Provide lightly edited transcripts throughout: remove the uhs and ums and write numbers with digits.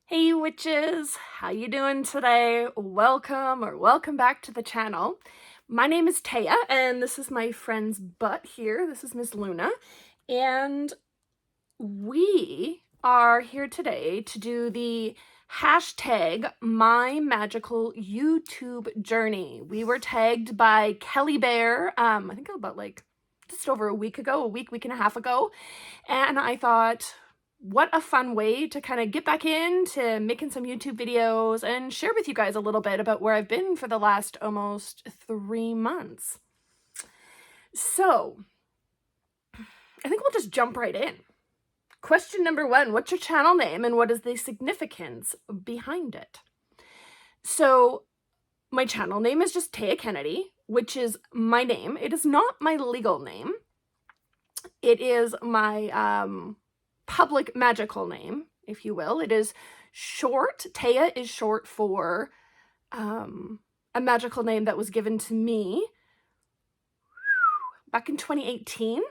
Hey witches, how you doing today? Welcome back to the channel. My name is Taya and this is my friend's butt here. This is Miss Luna and we are here today to do the hashtag My Magical YouTube Journey. We were tagged by Kelly Bear, I think about just over a week and a half ago, and I thought, what a fun way to kind of get back into making some YouTube videos and share with you guys a little bit about where I've been for the last almost 3 months. So I think we'll just jump right in. Question number 1, what's your channel name and what is the significance behind it? So my channel name is just Taya Kennedy, which is my name. It is not my legal name. It is my public magical name, if you will. It is short. Taya is short for a magical name that was given to me back in 2018,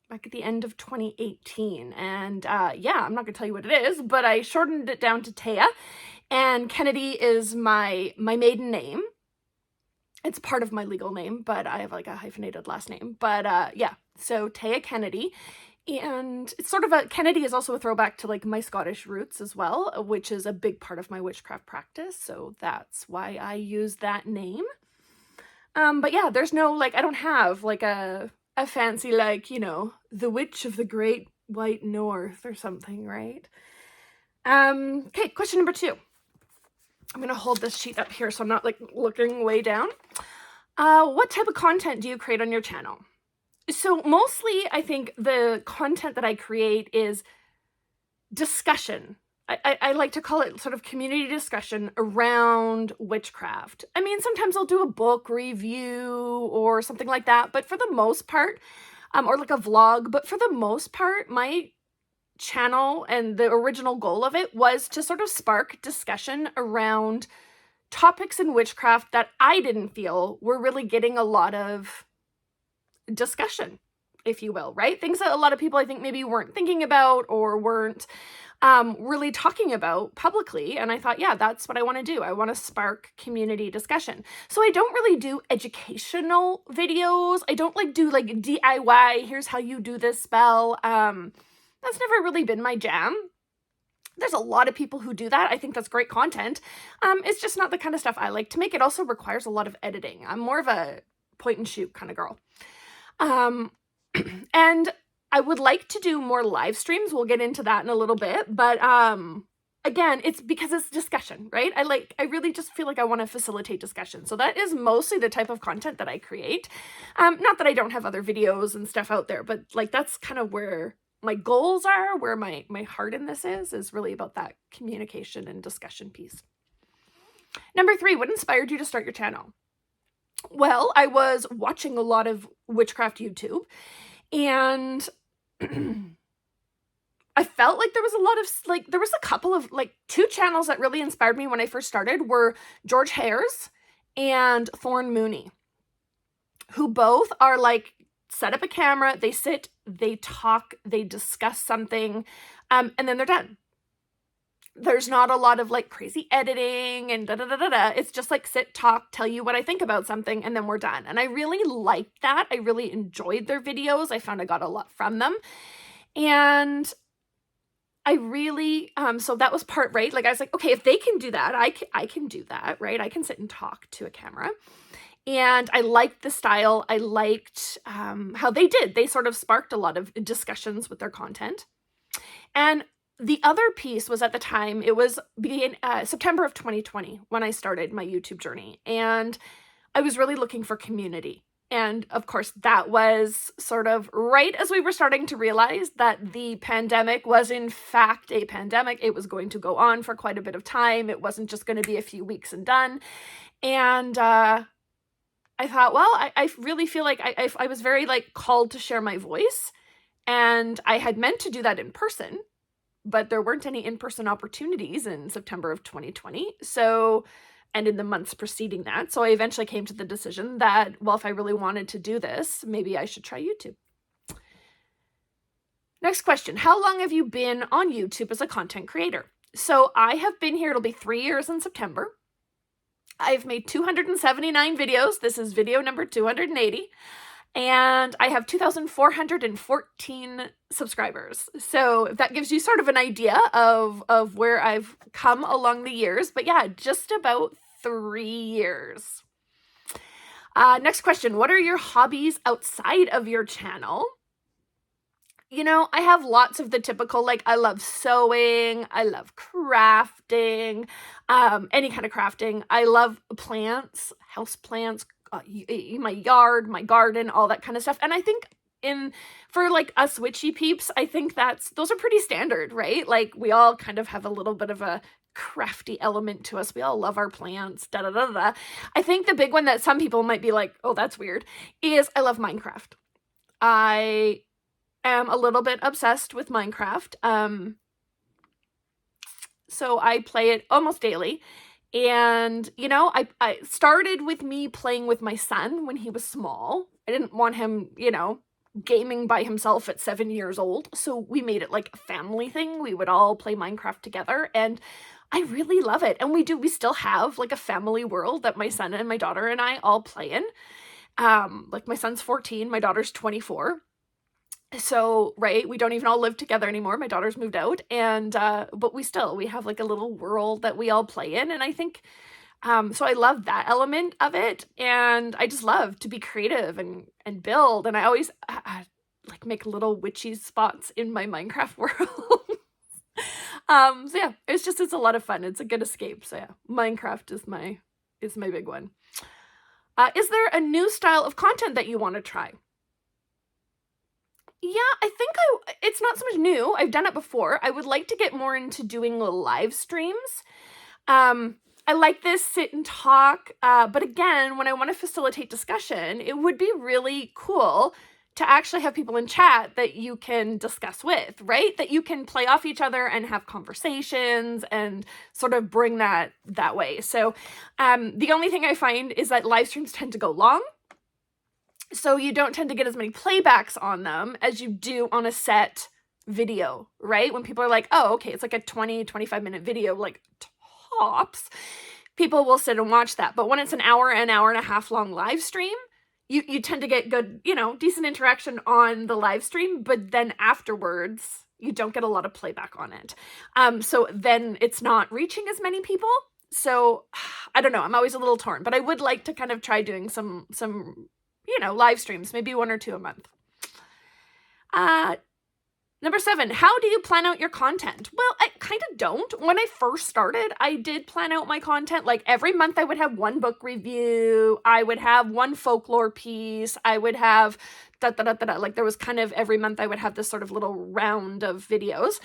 back at the end of 2018. And yeah, I'm not gonna tell you what it is, but I shortened it down to Taya, and Kennedy is my maiden name. It's part of my legal name, but I have like a hyphenated last name. But yeah, so Taya Kennedy. And it's sort of Kennedy is also a throwback to like my Scottish roots as well, which is a big part of my witchcraft practice. So that's why I use that name. But yeah, there's no, I don't have like a fancy, the Witch of the Great White North or something, right? Okay, question number 2. I'm going to hold this sheet up here so I'm not looking way down. What type of content do you create on your channel? So mostly, I think the content that I create is discussion. I like to call it sort of community discussion around witchcraft. I mean, sometimes I'll do a book review or something like that, but for the most part, or like a vlog, but for the most part, my channel and the original goal of it was to sort of spark discussion around topics in witchcraft that I didn't feel were really getting a lot of discussion, if you will, right? Things that a lot of people I think maybe weren't thinking about or weren't really talking about publicly. And I thought, yeah, that's what I want to do. I want to spark community discussion. So I don't really do educational videos. I don't do DIY, here's how you do this spell. That's never really been my jam. There's a lot of people who do that. I think that's great content. It's just not the kind of stuff I like to make. It also requires a lot of editing. I'm more of a point and shoot kind of girl. And I would like to do more live streams. We'll get into that in a little bit, but again, it's because it's discussion, right? I really just feel like I want to facilitate discussion. So that is mostly the type of content that I create. Not that I don't have other videos and stuff out there, but that's kind of where my goals are, where my heart in this is really about that communication and discussion piece. Number 3, what inspired you to start your channel? Well, I was watching a lot of witchcraft YouTube, and I felt like there was a lot of, there was a couple of, 2 channels that really inspired me when I first started were George Hares and Thorn Mooney, who both are set up a camera, they sit, they talk, they discuss something, and then they're done. There's not a lot of crazy editing and da-da-da-da-da. It's just sit, talk, tell you what I think about something, and then we're done. And I really liked that. I really enjoyed their videos. I found I got a lot from them. And I really, so that was part, right? I was okay, if they can do that, I can do that, right? I can sit and talk to a camera. And I liked the style. I liked how they did. They sort of sparked a lot of discussions with their content. And the other piece was, at the time, it was September of 2020 when I started my YouTube journey, and I was really looking for community. And of course, that was sort of right as we were starting to realize that the pandemic was in fact a pandemic. It was going to go on for quite a bit of time. It wasn't just going to be a few weeks and done. And I thought, well, I really feel like I was very called to share my voice, and I had meant to do that in person, but there weren't any in-person opportunities in September of 2020. So, and in the months preceding that. So I eventually came to the decision that, well, if I really wanted to do this, maybe I should try YouTube. Next question. How long have you been on YouTube as a content creator? So I have been here, it'll be 3 years in September. I've made 279 videos. This is video number 280. And I have 2,414 subscribers. So if that gives you sort of an idea of where I've come along the years. But yeah, just about 3 years. Next question. What are your hobbies outside of your channel? You know, I have lots of the typical, like, I love sewing, I love crafting, any kind of crafting. I love plants, house plants, my yard, my garden, all that kind of stuff. And I think for like us witchy peeps, I think those are pretty standard, right? Like, we all kind of have a little bit of a crafty element to us. We all love our plants, da da da da. I think the big one that some people might be like, oh, that's weird, is I love Minecraft. I am a little bit obsessed with Minecraft. So I play it almost daily. And, you know, I started with me playing with my son when he was small. I didn't want him, you know, gaming by himself at 7 years old. So we made it like a family thing. We would all play Minecraft together. And I really love it. And we still have like a family world that my son and my daughter and I all play in. Like, my son's 14, my daughter's 24. So, right, we don't even all live together anymore. My daughter's moved out, and but we have like a little world that we all play in. And I think so I love that element of it, and I just love to be creative and build. And I always like make little witchy spots in my Minecraft world. So yeah, it's a lot of fun. It's a good escape. So yeah, Minecraft is my big one. Is there a new style of content that you want to try? Yeah, I think it's not so much new. I've done it before. I would like to get more into doing live streams. I like this sit and talk, but again, when I want to facilitate discussion, it would be really cool to actually have people in chat that you can discuss with, right? That you can play off each other and have conversations and sort of bring that way. So the only thing I find is that live streams tend to go long. So you don't tend to get as many playbacks on them as you do on a set video, right? When people are like, oh, okay, it's like a 20, 25-minute video, like tops, people will sit and watch that. But when it's an hour and a half long live stream, you tend to get good, you know, decent interaction on the live stream, but then afterwards, you don't get a lot of playback on it. So then it's not reaching as many people. So I don't know, I'm always a little torn, but I would like to kind of try doing some you know, live streams, maybe 1 or 2 a month. Number 7, how do you plan out your content? Well, I kind of don't. When I first started, I did plan out my content. Like, every month I would have 1 book review. I would have 1 folklore piece. I would have like, there was kind of every month I would have this sort of little round of videos.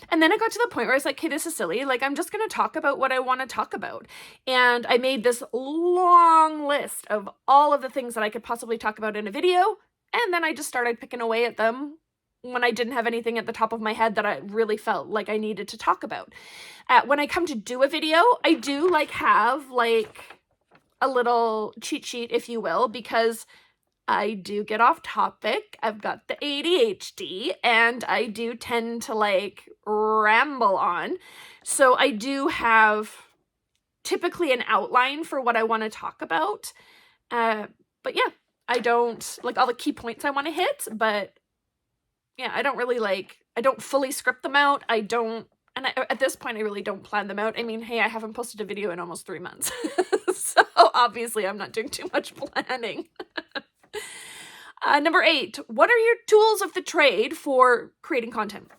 And then it got to the point where I was like, hey, this is silly. Like, I'm just going to talk about what I want to talk about. And I made this long list of all of the things that I could possibly talk about in a video. And then I just started picking away at them when I didn't have anything at the top of my head that I really felt like I needed to talk about. When I come to do a video, I do like have like a little cheat sheet, if you will, because I do get off topic. I've got the ADHD and I do tend to like ramble on. So I do have typically an outline for what I want to talk about. But yeah, I don't like all the key points I want to hit, but yeah, I don't really I don't fully script them out. At this point, I really don't plan them out. I mean, hey, I haven't posted a video in almost 3 months. So obviously I'm not doing too much planning. Number 8, what are your tools of the trade for creating content?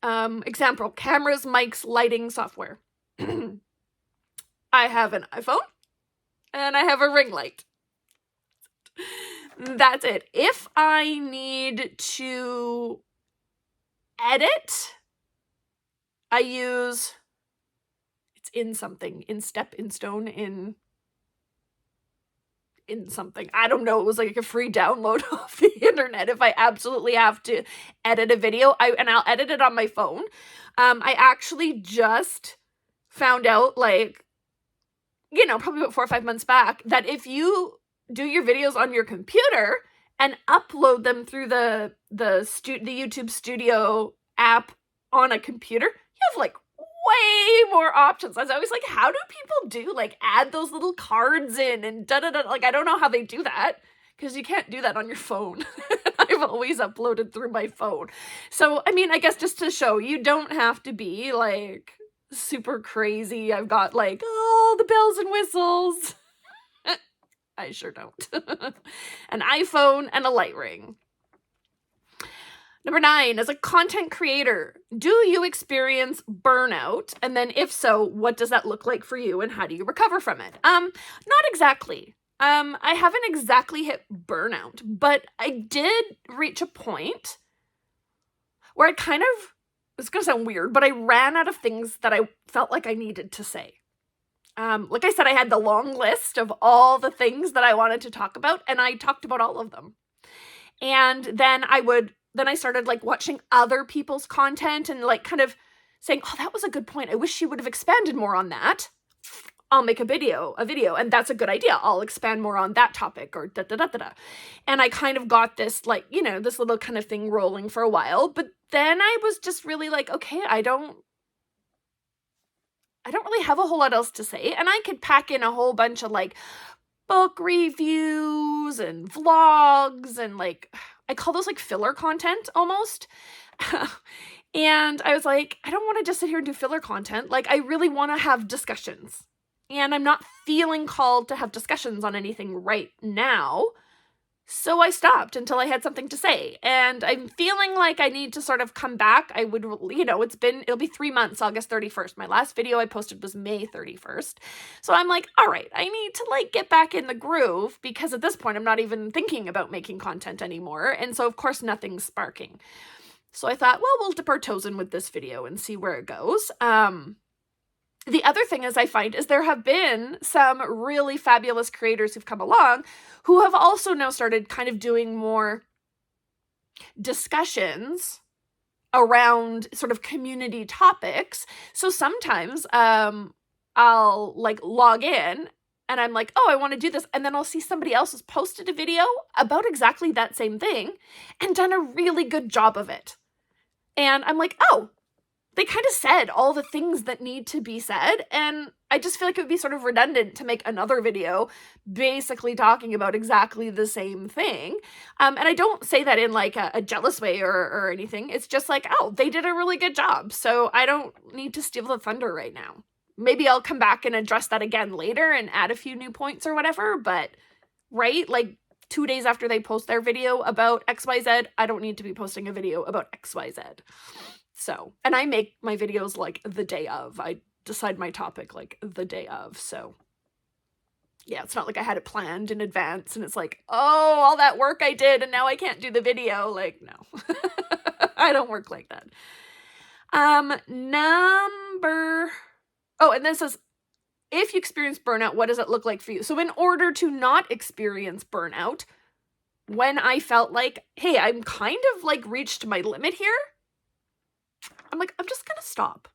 Example, cameras, mics, lighting, software. I have an iPhone and I have a ring light. That's it. If I need to edit, I use, it's in something, in Step, in Stone, in something. I don't know. It was like a free download off the internet. If I absolutely have to edit a video, I'll edit it on my phone. I actually just found out, like, you know, probably about 4 or 5 months back, that if you do your videos on your computer and upload them through the YouTube Studio app on a computer, you have like way more options. I was always like, how do people do, like, add those little cards in and da-da-da? Like, I don't know how they do that, because you can't do that on your phone. I've always uploaded through my phone. So, I mean, I guess just to show, you don't have to be, like, super crazy. I've got, like, all the bells and whistles. I sure don't. An iPhone and a light ring. Number 9, as a content creator, do you experience burnout? And then if so, what does that look like for you and how do you recover from it? Not exactly. I haven't exactly hit burnout, but I did reach a point where I kind of, it's going to sound weird, but I ran out of things that I felt like I needed to say. Like I said, I had the long list of all the things that I wanted to talk about, and I talked about all of them. And then I started, like, watching other people's content and, like, kind of saying, oh, that was a good point. I wish she would have expanded more on that. I'll make a video, and that's a good idea. I'll expand more on that topic, or da-da-da-da-da. And I kind of got this, like, you know, this little kind of thing rolling for a while, but then I was just really like, okay, I don't really have a whole lot else to say, and I could pack in a whole bunch of, like, book reviews and vlogs and, like, I call those, like, filler content almost. And I was like, I don't want to just sit here and do filler content. Like, I really want to have discussions. And I'm not feeling called to have discussions on anything right now. So I stopped until I had something to say. And I'm feeling like I need to sort of come back. I would, you know, it'll be 3 months, August 31st. My last video I posted was May 31st. So I'm like, all right, I need to, like, get back in the groove, because at this point I'm not even thinking about making content anymore. And so, of course, nothing's sparking. So I thought, well, we'll dip our toes in with this video and see where it goes. The other thing I find is there have been some really fabulous creators who've come along who have also now started kind of doing more discussions around sort of community topics. So sometimes I'll, like, log in and I'm like, oh, I want to do this. And then I'll see somebody else has posted a video about exactly that same thing and done a really good job of it. And I'm like, oh, they kind of said all the things that need to be said, and I just feel like it would be sort of redundant to make another video basically talking about exactly the same thing. And I don't say that in, like, a jealous way or anything. It's just like, oh, they did a really good job, so I don't need to steal the thunder right now. Maybe I'll come back and address that again later and add a few new points or whatever, but, right, like, 2 days after they post their video about XYZ, I don't need to be posting a video about XYZ. So, and I make my videos, like, the day of. I decide my topic, like, the day of. So, yeah, it's not like I had it planned in advance and it's like, oh, all that work I did and now I can't do the video. Like, no. I don't work like that. And then it says, if you experience burnout, what does it look like for you? So in order to not experience burnout, when I felt like, hey, I'm kind of, like, reached my limit here, I'm like, I'm just gonna stop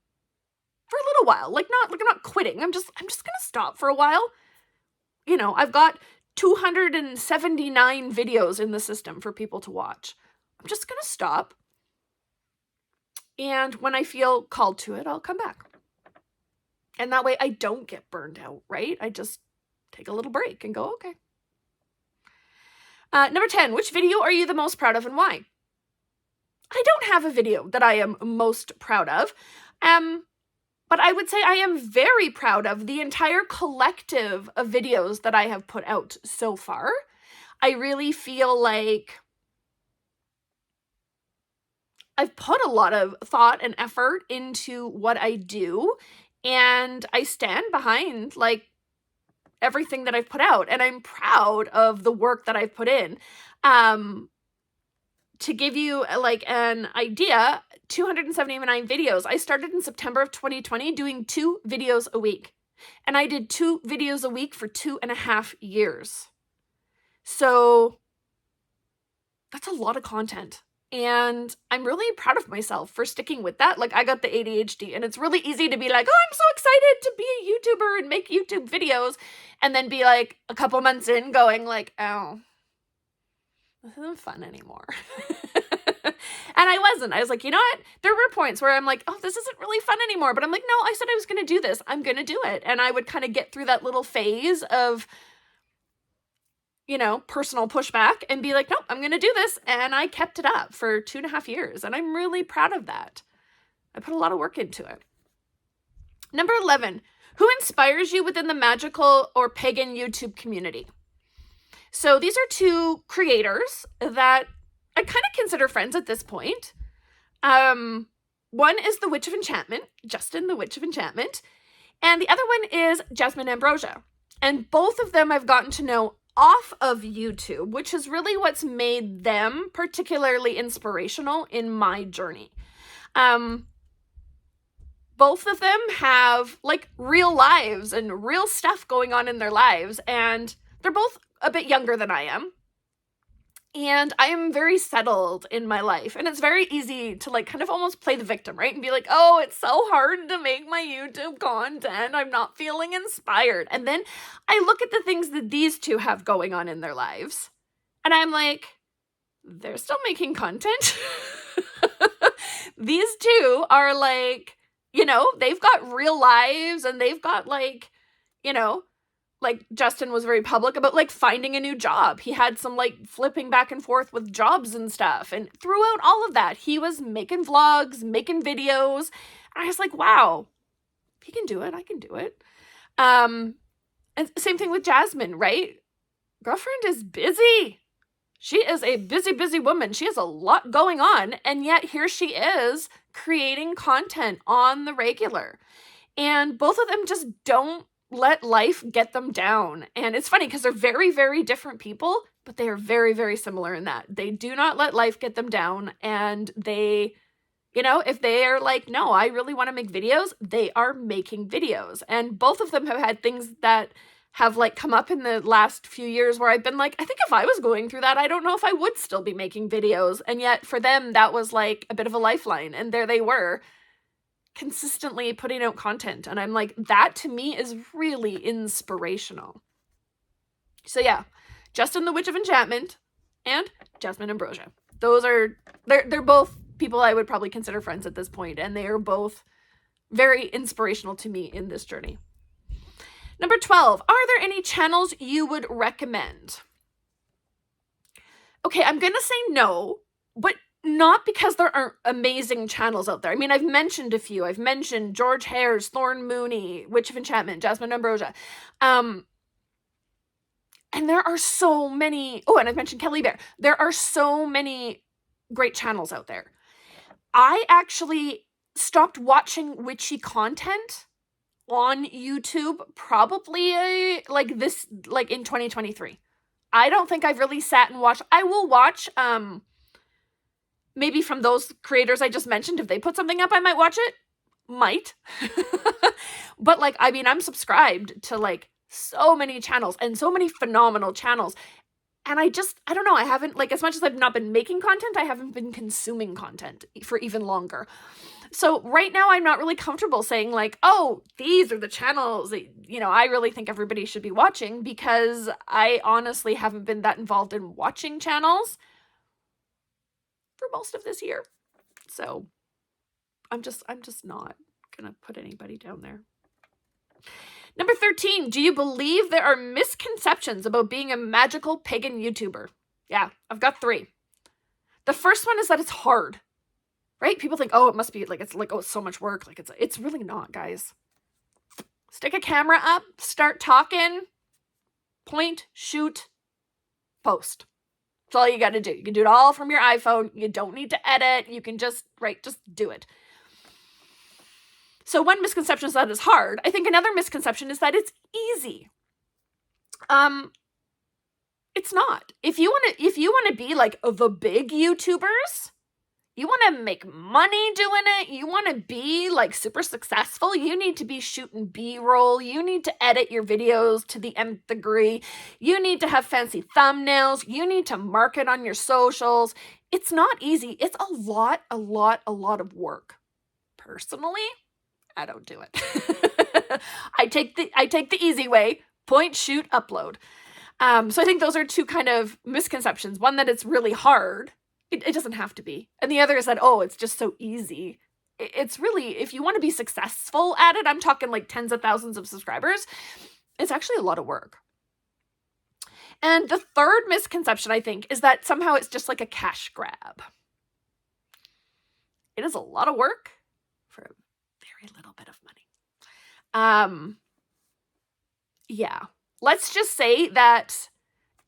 for a little while. Like, I'm not quitting. I'm just gonna stop for a while. You know, I've got 279 videos in the system for people to watch. I'm just gonna stop. And when I feel called to it, I'll come back. And that way I don't get burned out, right? I just take a little break and go, okay. Number 10, which video are you the most proud of and why? I don't have a video that I am most proud of, but I would say I am very proud of the entire collective of videos that I have put out so far. I really feel like I've put a lot of thought and effort into what I do, and I stand behind, like, everything that I've put out, and I'm proud of the work that I've put in. To give you, like, an idea, 279 videos. I started in September of 2020 doing 2 videos a week. And I did 2 videos a week for 2.5 years. So that's a lot of content. And I'm really proud of myself for sticking with that. Like, I got the ADHD, and it's really easy to be like, oh, I'm so excited to be a YouTuber and make YouTube videos. And then be like a couple months in going like, oh, this isn't fun anymore. And I wasn't. I was like, you know what? There were points where I'm like, oh, this isn't really fun anymore. But I'm like, no, I said I was going to do this. I'm going to do it. And I would kind of get through that little phase of, personal pushback and be like, nope, I'm going to do this. And I kept it up for 2.5 years. And I'm really proud of that. I put a lot of work into it. Number 11, who inspires you within the magical or pagan YouTube community? So these are two creators that I kind of consider friends at this point. One is the Witch of Enchantment, Justin, the Witch of Enchantment. And the other one is Jasmine Ambrosia. And both of them I've gotten to know off of YouTube, which is really what's made them particularly inspirational in my journey. Both of them have like real lives and real stuff going on in their lives. And they're both a bit younger than I am. And I am very settled in my life. And it's very easy to like kind of almost play the victim, right? And be like, oh, it's so hard to make my YouTube content. I'm not feeling inspired. And then I look at the things that these two have going on in their lives. And I'm like, they're still making content. These two are like, they've got real lives and they've got like Justin was very public about like finding a new job. He had some like flipping back and forth with jobs and stuff. And throughout all of that, he was making vlogs, making videos. And I was like, wow, he can do it. I can do it. And same thing with Jasmine, right? Girlfriend is busy. She is a busy, busy woman. She has a lot going on. And yet here she is creating content on the regular. And both of them just don't let life get them down. And it's funny because they're very, very different people, but they are very, very similar in that they do not let life get them down. And they, if they are like, no, I really want to make videos, they are making videos. And both of them have had things that have like come up in the last few years where I've been like, I think if I was going through that, I don't know if I would still be making videos. And yet for them, that was like a bit of a lifeline. And there they were, consistently putting out content. And I'm like, that to me is really inspirational. So yeah, Justin the Witch of Enchantment and Jasmine Ambrosia. They're both people I would probably consider friends at this point, and they are both very inspirational to me in this journey. Number 12, are there any channels you would recommend? Okay, I'm gonna say no, but not because there aren't amazing channels out there. I mean, I've mentioned a few. I've mentioned George Hare's, Thorn Mooney, Witch of Enchantment, Jasmine Ambrosia. And there are so many. Oh, and I've mentioned Kelly Bear. There are so many great channels out there. I actually stopped watching witchy content on YouTube probably like in 2023. I don't think I've really sat and watched. I will watch maybe from those creators I just mentioned. If they put something up, I might watch it. Might. But like, I mean, I'm subscribed to like so many channels and so many phenomenal channels. And I don't know, I haven't, like, as much as I've not been making content, I haven't been consuming content for even longer. So right now I'm not really comfortable saying like, oh, these are the channels that, I really think everybody should be watching, because I honestly haven't been that involved in watching channels for most of this year. So I'm just not gonna put anybody down there. Number 13, do you believe there are misconceptions about being a magical pagan YouTuber? Yeah, I've got 3. The first one is that it's hard, right? People think, oh, it must be like, it's like, oh, it's so much work. Like it's really not, guys. Stick a camera up, start talking, point, shoot, post. That's all you got to do. You can do it all from your iPhone. You don't need to edit. You can just do it. So one misconception is that it's hard. I think another misconception is that it's easy. It's not. If you want to be like the big YouTubers, you want to make money doing it, you want to be like super successful, you need to be shooting B-roll, you need to edit your videos to the nth degree, you need to have fancy thumbnails, you need to market on your socials. It's not easy. It's a lot of work. Personally, I don't do it. I take the easy way, point, shoot, upload. So I think those are 2 kind of misconceptions. One, that it's really hard. It doesn't have to be. And the other is that, oh, it's just so easy. It's really, if you want to be successful at it, I'm talking like tens of thousands of subscribers, it's actually a lot of work. And the third misconception, I think, is that somehow it's just like a cash grab. It is a lot of work for a very little bit of money. Yeah. Let's just say that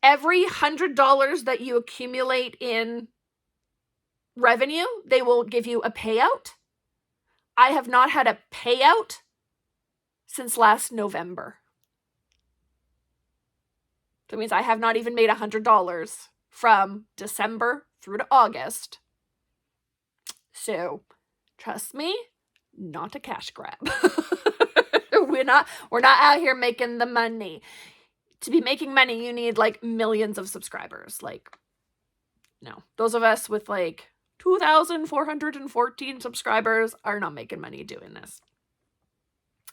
every $100 that you accumulate in revenue, they will give you a payout. I have not had a payout since last November. That means I have not even made $100 from December through to August. So, trust me, not a cash grab. We're not out here making the money. To be making money, you need like millions of subscribers. Like, no. Those of us with like 2,414 subscribers are not making money doing this.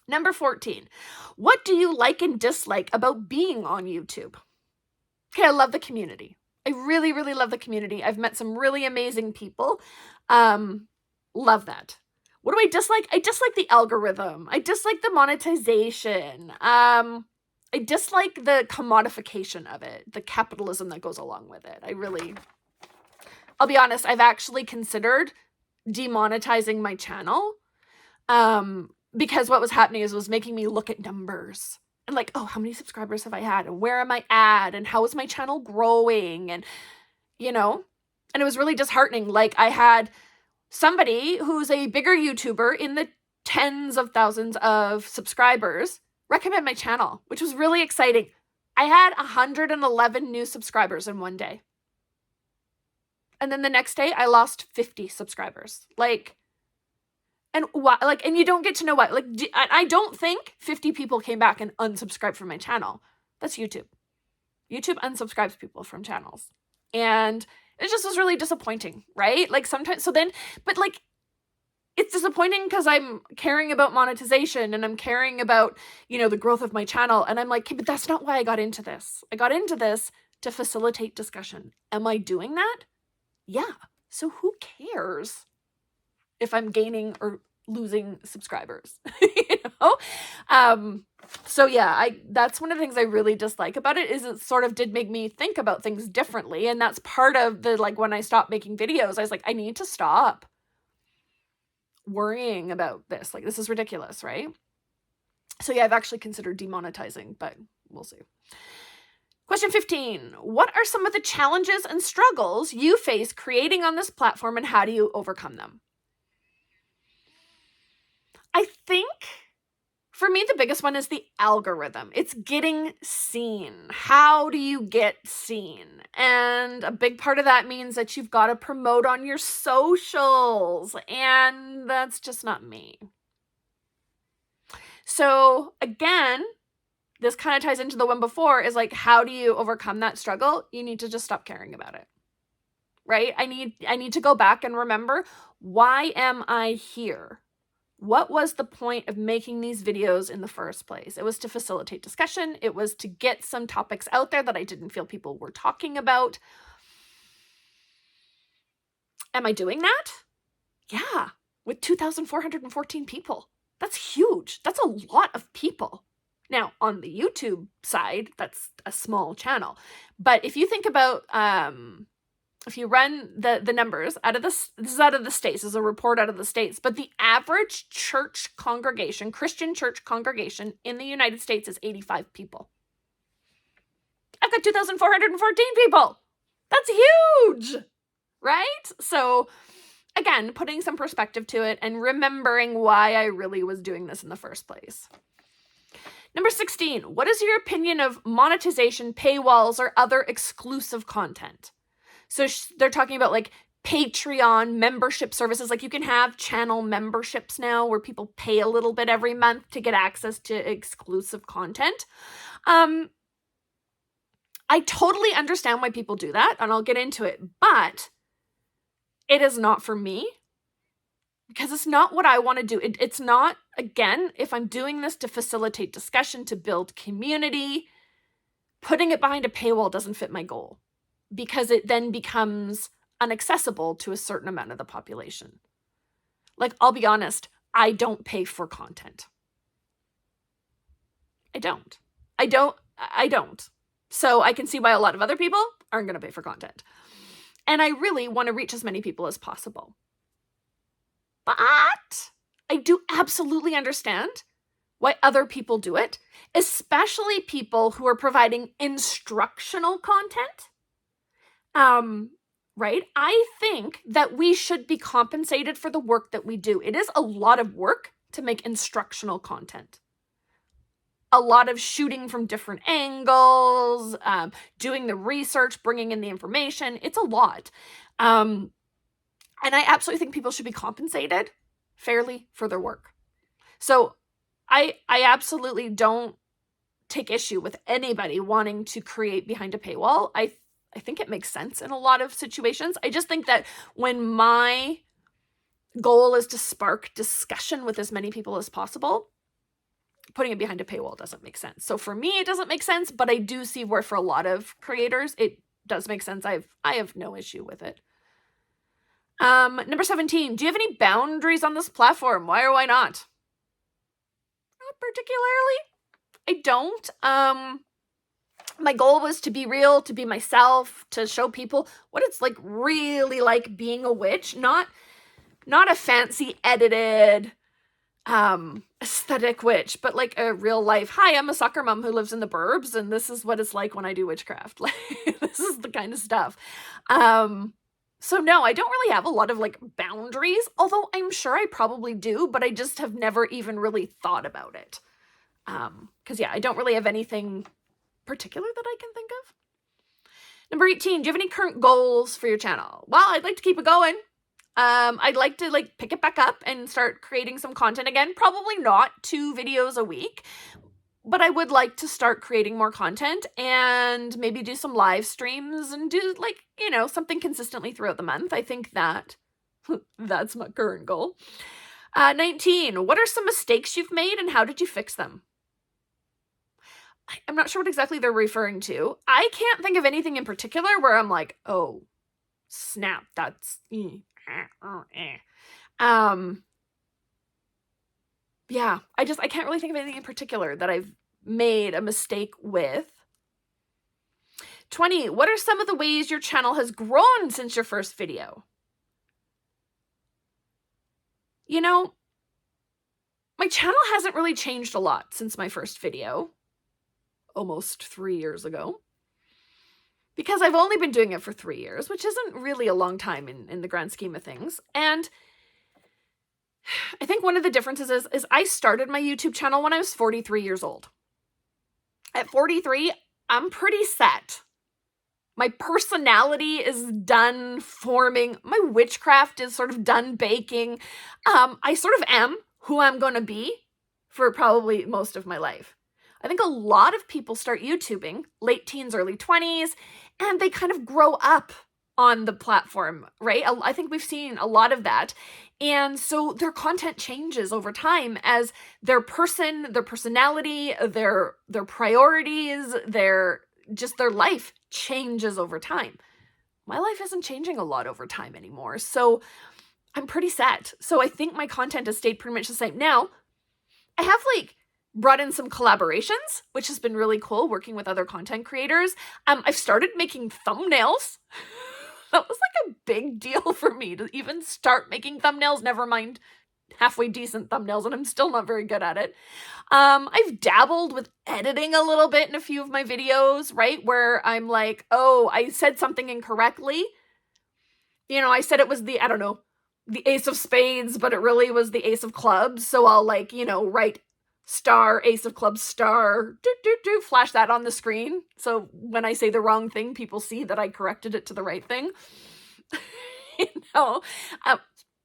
Number 14. What do you like and dislike about being on YouTube? Okay, I love the community. I really, really love the community. I've met some really amazing people. Love that. What do I dislike? I dislike the algorithm. I dislike the monetization. I dislike the commodification of it, the capitalism that goes along with it. I'll be honest, I've actually considered demonetizing my channel because what was happening is it was making me look at numbers. And like, oh, how many subscribers have I had? And where am I at? And how is my channel growing? And, and it was really disheartening. Like, I had somebody who's a bigger YouTuber in the tens of thousands of subscribers recommend my channel, which was really exciting. I had 111 new subscribers in one day. And then the next day, I lost 50 subscribers. And why? And you don't get to know why. I don't think 50 people came back and unsubscribed from my channel. That's YouTube. YouTube unsubscribes people from channels. And it just was really disappointing, right? Sometimes, it's disappointing because I'm caring about monetization and I'm caring about, the growth of my channel. And I'm like, okay, but that's not why I got into this. I got into this to facilitate discussion. Am I doing that? Yeah. So who cares if I'm gaining or losing subscribers, So yeah, that's one of the things I really dislike about it is it sort of did make me think about things differently. And that's part of the, when I stopped making videos, I was like, I need to stop worrying about this. This is ridiculous, right? So yeah, I've actually considered demonetizing, but we'll see. Question 15. What are some of the challenges and struggles you face creating on this platform and how do you overcome them? I think for me, the biggest one is the algorithm. It's getting seen. How do you get seen? And a big part of that means that you've got to promote on your socials. And that's just not me. So again, this kind of ties into the one before is how do you overcome that struggle? You need to just stop caring about it, right? I need to go back and remember, why am I here? What was the point of making these videos in the first place? It was to facilitate discussion. It was to get some topics out there that I didn't feel people were talking about. Am I doing that? Yeah, with 2,414 people. That's huge. That's a lot of people. Now, on the YouTube side, that's a small channel. But if you think about, if you run the numbers this is out of the States, this is a report out of the States, but the average church congregation, Christian church congregation in the United States is 85 people. I've got 2,414 people. That's huge, right? So again, putting some perspective to it and remembering why I really was doing this in the first place. Number 16, what is your opinion of monetization, paywalls, or other exclusive content? So they're talking about Patreon membership services. You can have channel memberships now where people pay a little bit every month to get access to exclusive content. I totally understand why people do that, and I'll get into it, but it is not for me because it's not what I want to do. It's not, again, if I'm doing this to facilitate discussion, to build community, putting it behind a paywall doesn't fit my goal. Because it then becomes inaccessible to a certain amount of the population. Like, I'll be honest, I don't pay for content. I don't. So I can see why a lot of other people aren't going to pay for content. And I really want to reach as many people as possible. But I do absolutely understand why other people do it, especially people who are providing instructional content. Right? I think that we should be compensated for the work that we do. It is a lot of work to make instructional content. A lot of shooting from different angles, doing the research, bringing in the information. It's a lot. And I absolutely think people should be compensated fairly for their work. So I absolutely don't take issue with anybody wanting to create behind a paywall. I think it makes sense in a lot of situations. I just think that when my goal is to spark discussion with as many people as possible, putting it behind a paywall doesn't make sense. So for me, it doesn't make sense, but I do see where for a lot of creators, it does make sense. I have no issue with it. Number 17, do you have any boundaries on this platform? Why or why not? Not particularly. I don't. My goal was to be real, to be myself, to show people what it's like really like being a witch, not a fancy edited aesthetic witch, but like a real life, hi, I'm a soccer mom who lives in the burbs and this is what it's like when I do witchcraft. Like, this is the kind of stuff. So no, I don't really have a lot of like boundaries, although I'm sure I probably do, but I just have never even really thought about it. Because yeah, I don't really have anything particular that I can think of. Number 18, do you have any current goals for your channel? Well, I'd like to keep it going. I'd like to like pick it back up and start creating some content again. Probably not 2 videos a week, but I would like to start creating more content and maybe do some live streams and do like, something consistently throughout the month. I think that that's my current goal. 19, what are some mistakes you've made and how did you fix them? I'm not sure what exactly they're referring to. I can't think of anything in particular where I'm like, oh, snap, that's... Yeah, I can't really think of anything in particular that I've made a mistake with. 20, what are some of the ways your channel has grown since your first video? My channel hasn't really changed a lot since my first video. Almost 3 years ago, because I've only been doing it for 3 years, which isn't really a long time in the grand scheme of things. And I think one of the differences is I started my YouTube channel when I was 43 years old. At 43, I'm pretty set. My personality is done forming. My witchcraft is sort of done baking. I sort of am who I'm going to be for probably most of my life. I think a lot of people start YouTubing late teens, early 20s, and they kind of grow up on the platform, right? I think we've seen a lot of that. And so their content changes over time as their personality, their priorities, their life changes over time. My life isn't changing a lot over time anymore. So I'm pretty set. So I think my content has stayed pretty much the same. Now, I have brought in some collaborations, which has been really cool, working with other content creators. I've started making thumbnails. That was a big deal for me to even start making thumbnails, never mind halfway decent thumbnails, and I'm still not very good at it. I've dabbled with editing a little bit in a few of my videos, right? Where I'm like, oh, I said something incorrectly. I said it was the Ace of Spades, but it really was the Ace of Clubs. So I'll write star, Ace of Clubs, star, flash that on the screen. So when I say the wrong thing, people see that I corrected it to the right thing.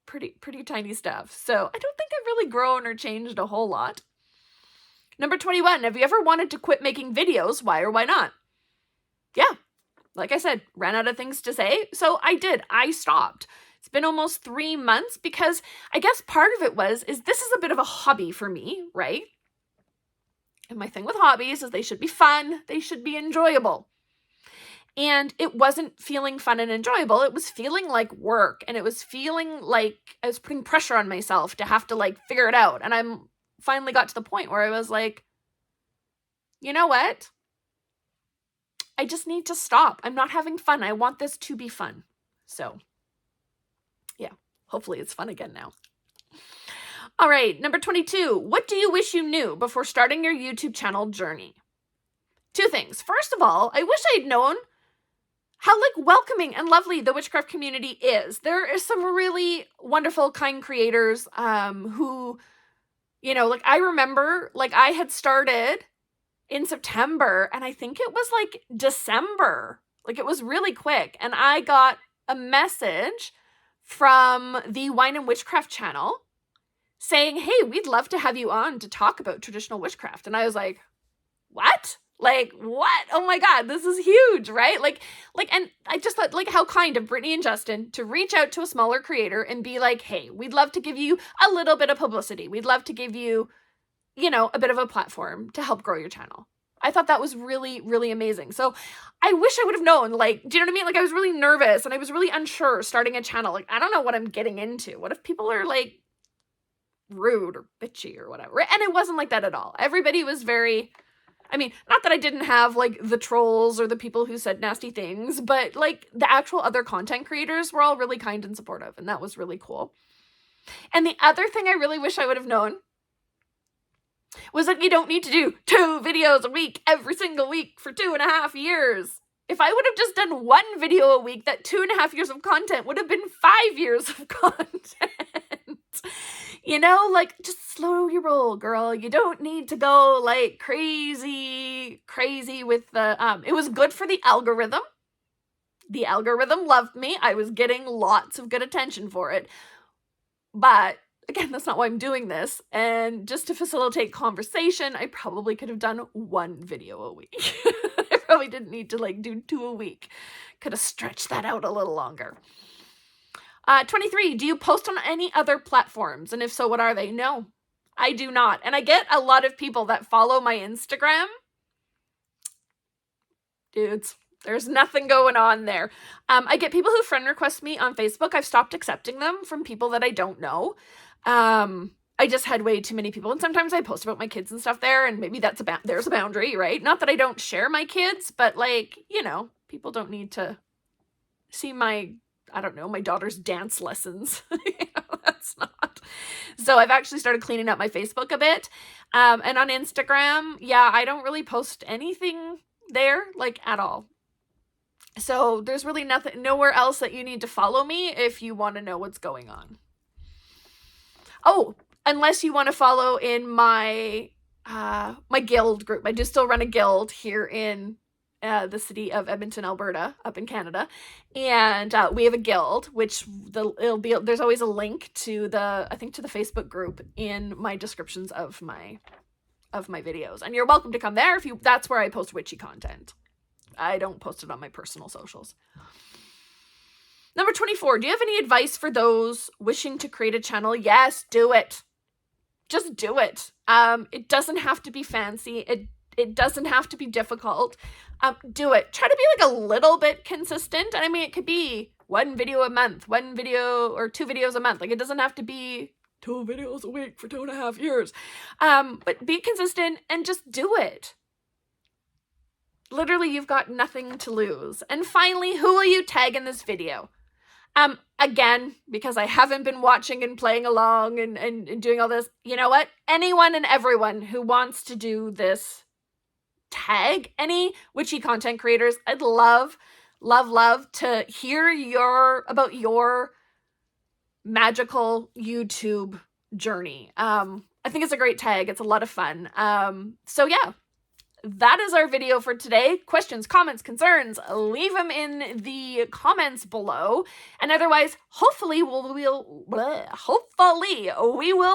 Pretty tiny stuff. So I don't think I've really grown or changed a whole lot. Number 21, have you ever wanted to quit making videos? Why or why not? Yeah, like I said, ran out of things to say. So I did. I stopped. It's been almost 3 months because I guess part of it is this is a bit of a hobby for me, right? And my thing with hobbies is they should be fun. They should be enjoyable. And it wasn't feeling fun and enjoyable. It was feeling like work, and it was feeling like I was putting pressure on myself to have to like figure it out. And I'm finally got to the point where I was like, you know what? I just need to stop. I'm not having fun. I want this to be fun. So yeah, hopefully it's fun again now. All right, number 22. What do you wish you knew before starting your YouTube channel journey? Two things. First of all, I wish I'd known how like welcoming and lovely the witchcraft community is. There is some really wonderful, kind creators who, you know, like I remember like I had started in September, and I think it was like December. Like it was really quick. And I got a message from the Wine and Witchcraft channel saying, hey, we'd love to have you on to talk about traditional witchcraft. And I was like, what? Like, what? Oh my God, this is huge, right? Like, and I just thought, like, how kind of Brittany and Justin to reach out to a smaller creator and be like, hey, we'd love to give you a little bit of publicity. We'd love to give you, you know, a bit of a platform to help grow your channel. I thought that was really, really amazing. So I wish I would have known, like, do you know what I mean? Like I was really nervous and I was really unsure starting a channel. Like, I don't know what I'm getting into. What if people are like rude or bitchy or whatever? And it wasn't like that at all. Everybody was very, I mean, not that I didn't have like the trolls or the people who said nasty things, but like the actual other content creators were all really kind and supportive. And that was really cool. And the other thing I really wish I would have known was that you don't need to do 2 videos a week every single week for 2.5 years. If I would have just done 1 video a week, that 2.5 years of content would have been 5 years of content. You know, like just slow your roll, girl. You don't need to go like crazy with the, it was good for the algorithm. The algorithm loved me. I was getting lots of good attention for it. But again, that's not why I'm doing this. And just to facilitate conversation, I probably could have done 1 video a week. I probably didn't need to like do 2 a week. Could have stretched that out a little longer. 23, do you post on any other platforms? And if so, what are they? No, I do not. And I get a lot of people that follow my Instagram. Dudes, there's nothing going on there. I get people who friend request me on Facebook. I've stopped accepting them from people that I don't know. I just had way too many people. And sometimes I post about my kids and stuff there. And maybe there's a boundary, right? Not that I don't share my kids, but like, you know, people don't need to see my, I don't know, my daughter's dance lessons. You know, that's not. So I've actually started cleaning up my Facebook a bit. And on Instagram, yeah, I don't really post anything there, like at all. So there's really nowhere else that you need to follow me if you want to know what's going on. Oh, unless you want to follow in my my guild group. I do still run a guild here in the city of Edmonton, Alberta, up in Canada, and we have a guild, which there's always a link to the Facebook group in my descriptions of my videos, and you're welcome to come there that's where I post witchy content. I don't post it on my personal socials. Number 24, do you have any advice for those wishing to create a channel? Yes, do it. Just do it. It doesn't have to be fancy. It doesn't have to be difficult. Do it. Try to be like a little bit consistent. And I mean, it could be 1 video a month, 1 video or 2 videos a month. Like it doesn't have to be 2 videos a week for 2.5 years. But be consistent and just do it. Literally, you've got nothing to lose. And finally, who will you tag in this video? Again, because I haven't been watching and playing along and doing all this, you know what? Anyone and everyone who wants to do this, tag any witchy content creators. I'd love to hear about your magical YouTube journey. I think it's a great tag. It's a lot of fun. So yeah, that is our video for today. Questions, comments, concerns, leave them in the comments below. And otherwise, hopefully we will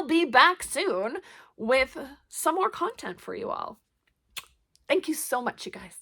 be back soon with some more content for you all. Thank you so much, you guys.